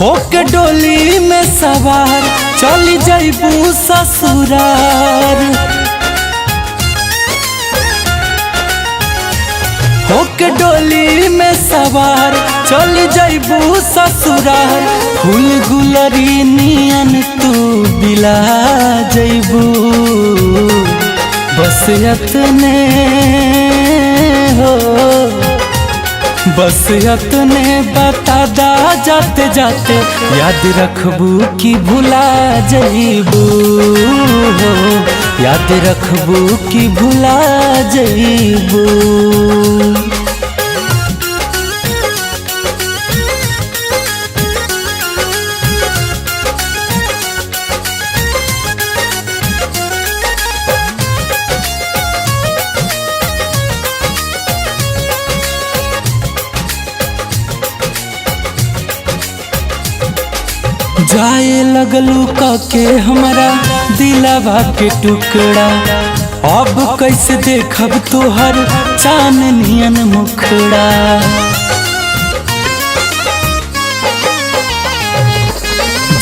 होके डोली में सवार चली जाइबू ससुरार। होके डोली में सवार चली जाइबू ससुरार। फूल गुलरी नियन तू बिला जाइबू। बस यतने हो, बस यतने बता दा जाते जाते, याद रखबू कि भुला जाइबू हो। याद रखबू कि भुला जाइबू। जाए लगलू के हमारा दिलवा के टुकड़ा। अब कैसे देखब तोहर चांदनियन मुखड़ा।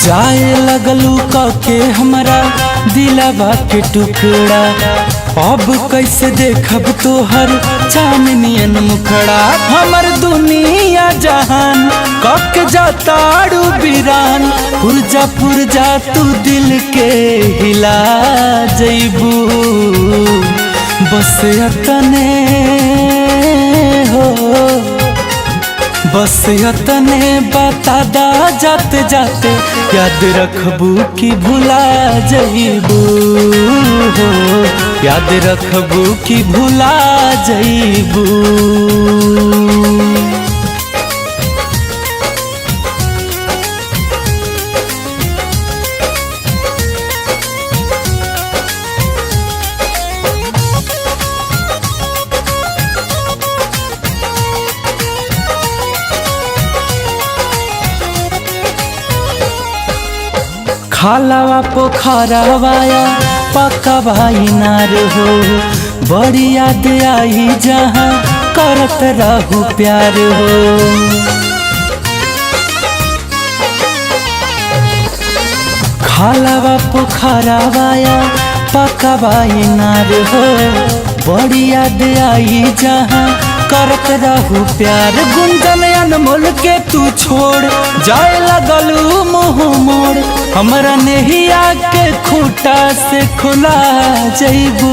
जाए लगलू के हमारा दिलवा के टुकड़ा। अब कैसे देखब तोहर चांदनियन मुखड़ा। हमर दुनिया जहान कक जाताड़ू बिरान। पुरजा पुरजा तू दिल के हिला जइबू। बस यतने हो, बस यतने बता दा जाते जाते, याद रखबू कि भुला जाइबू हो। याद रखबू कि भुला जाइबू। खालावा पोखरवाया पक्का भाई नार हो। बड़ी याद आई जहाँ करत रहू प्यार हो। खालावा पोखरवाया पक्का भाई नार हो। बड़ी याद आई जहाँ करत रहू प्यार। गुंजन अनमोल के तू छोड़ जाए लगलू मुँह मोड़। हमरा नेहिया के खूंटा से खुला जाइबू।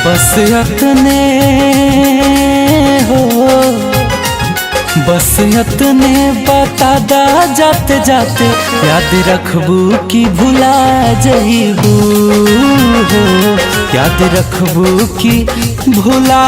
बस यतने हो, बस यतने बता दा जाते जाते, याद रखबू कि भुला जाइबू हो। याद रखबू कि भुला